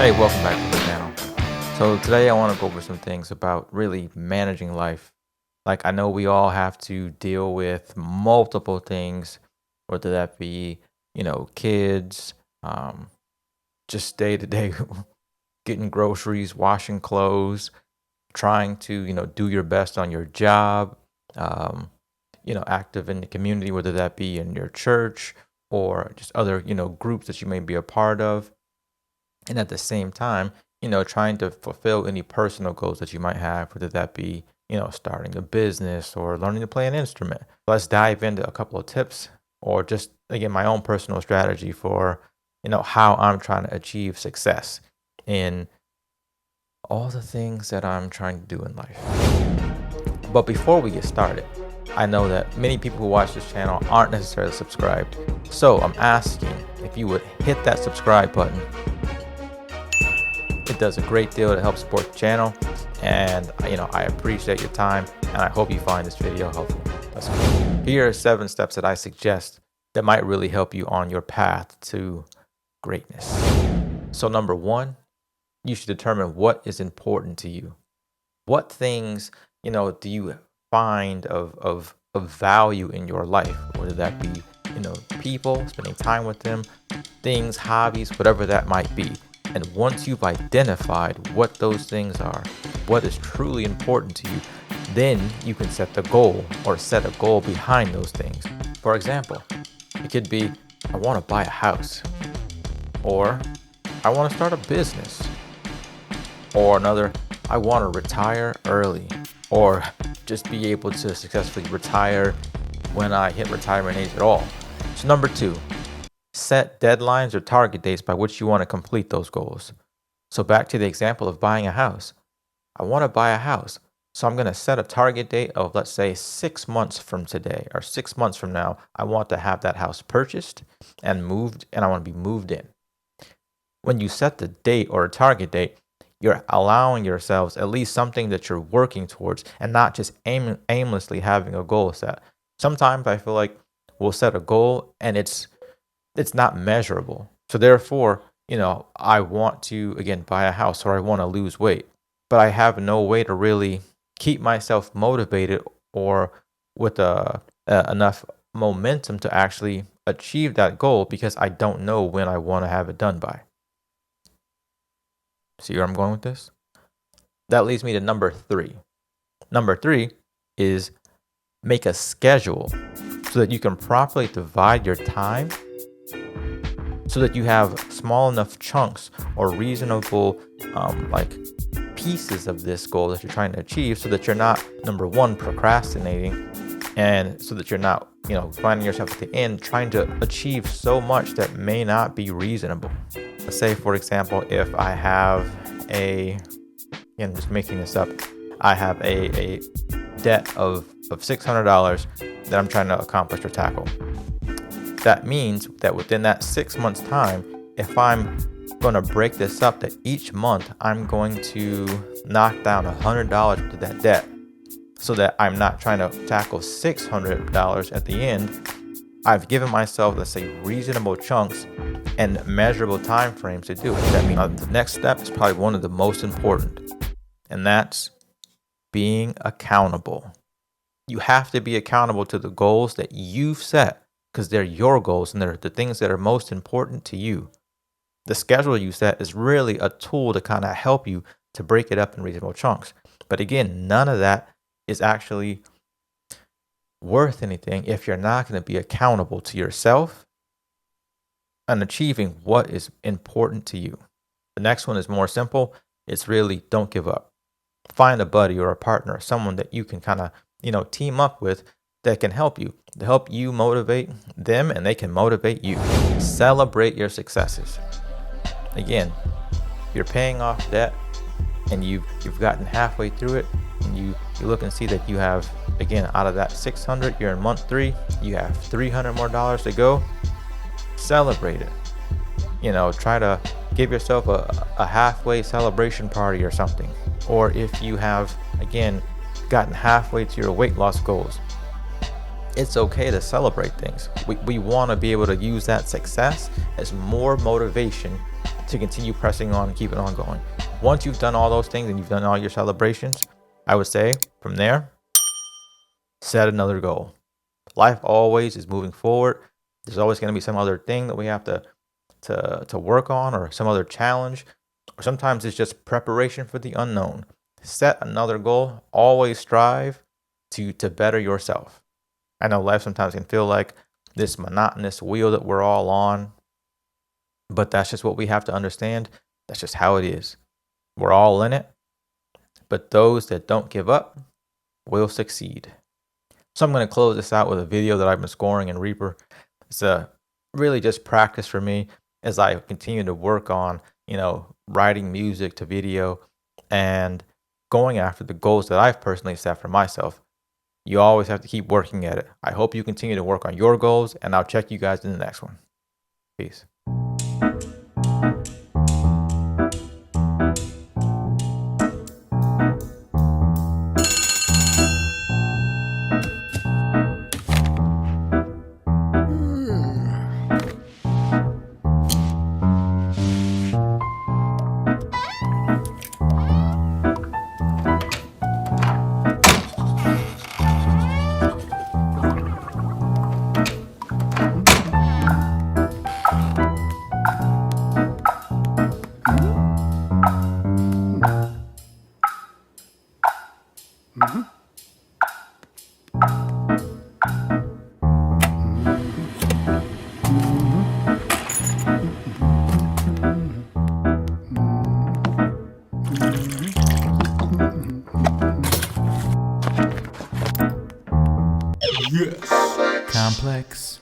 Hey, welcome back to the channel. So today I want to go over some things about really managing life. Like I know we all have to deal with multiple things, whether that be, kids, um, just day to day getting groceries, washing clothes, trying to, do your best on your job, um, active in the community, whether that be in your church or just other, groups that you may be a part of. And at the same time, trying to fulfill any personal goals that you might have, whether that be, starting a business or learning to play an instrument. Let's dive into a couple of tips or just, again, my own personal strategy for, how I'm trying to achieve success in all the things that I'm trying to do in life. But before we get started, I know that many people who watch this channel aren't necessarily subscribed. So I'm asking if you would hit that subscribe button. It does a great deal to help support the channel, and I appreciate your time, and I hope you find this video helpful. Let's go. Here are 7 steps that I suggest that might really help you on your path to greatness. So number 1, you should determine what is important to you. What things, do you find of value in your life, whether that be, people, spending time with them, things, hobbies, whatever that might be. And once you've identified what those things are, what is truly important to you, then you can set the goal or set a goal behind those things. For example, it could be, I want to buy a house, or I want to start a business, or another, I want to retire early, or just be able to successfully retire when I hit retirement age at all. So number 2, set deadlines or target dates by which you want to complete those goals. So back to the example of buying a house. I want to buy a house. So I'm going to set a target date of, let's say, 6 months from today or 6 months from now. I want to have that house purchased and moved, and I want to be moved in. When you set the date or a target date, you're allowing yourselves at least something that you're working towards and not just aimlessly having a goal set. Sometimes I feel like we'll set a goal and it's not measurable. So therefore, I want to, again, buy a house or I want to lose weight, but I have no way to really keep myself motivated or with enough momentum to actually achieve that goal because I don't know when I want to have it done by. See where I'm going with this? That leads me to number 3. Number 3 is make a schedule so that you can properly divide your time so that you have small enough chunks or reasonable pieces of this goal that you're trying to achieve so that you're not, number 1, procrastinating, and so that you're not, finding yourself at the end trying to achieve so much that may not be reasonable. Let's say, for example, if I have I'm just making this up, I have a debt of $600 that I'm trying to accomplish or tackle. That means that within that 6 months time, if I'm going to break this up, that each month I'm going to knock down $100 to that debt so that I'm not trying to tackle $600 at the end. I've given myself, let's say, reasonable chunks and measurable time frames to do it. That means the next step is probably one of the most important, and that's being accountable. You have to be accountable to the goals that you've set because they're your goals and they're the things that are most important to you. The schedule you set is really a tool to kind of help you to break it up in reasonable chunks. But again, none of that is actually worth anything if you're not going to be accountable to yourself and achieving what is important to you. The next one is more simple. It's really don't give up. Find a buddy or a partner, someone that you can kind of, team up with that can help you, to help you motivate them and they can motivate you. Celebrate your successes. Again, you're paying off debt and you've gotten halfway through it and you look and see that you have, again, out of that 600, you're in month 3, you have $300 more to go. Celebrate it. Try to give yourself a halfway celebration party or something. Or if you have, again, gotten halfway to your weight loss goals, it's okay to celebrate things. We want to be able to use that success as more motivation to continue pressing on and keeping on going. Once you've done all those things and you've done all your celebrations, I would say from there, set another goal. Life always is moving forward. There's always going to be some other thing that we have to work on, or some other challenge, or sometimes it's just preparation for the unknown. Set another goal. Always strive to better yourself. I know life sometimes can feel like this monotonous wheel that we're all on, but that's just what we have to understand. That's just how it is. We're all in it, but those that don't give up will succeed. So I'm going to close this out with a video that I've been scoring in Reaper. It's really just practice for me as I continue to work on, writing music to video and going after the goals that I've personally set for myself. You always have to keep working at it. I hope you continue to work on your goals, and I'll check you guys in the next one. Peace. Yes. Qomplex.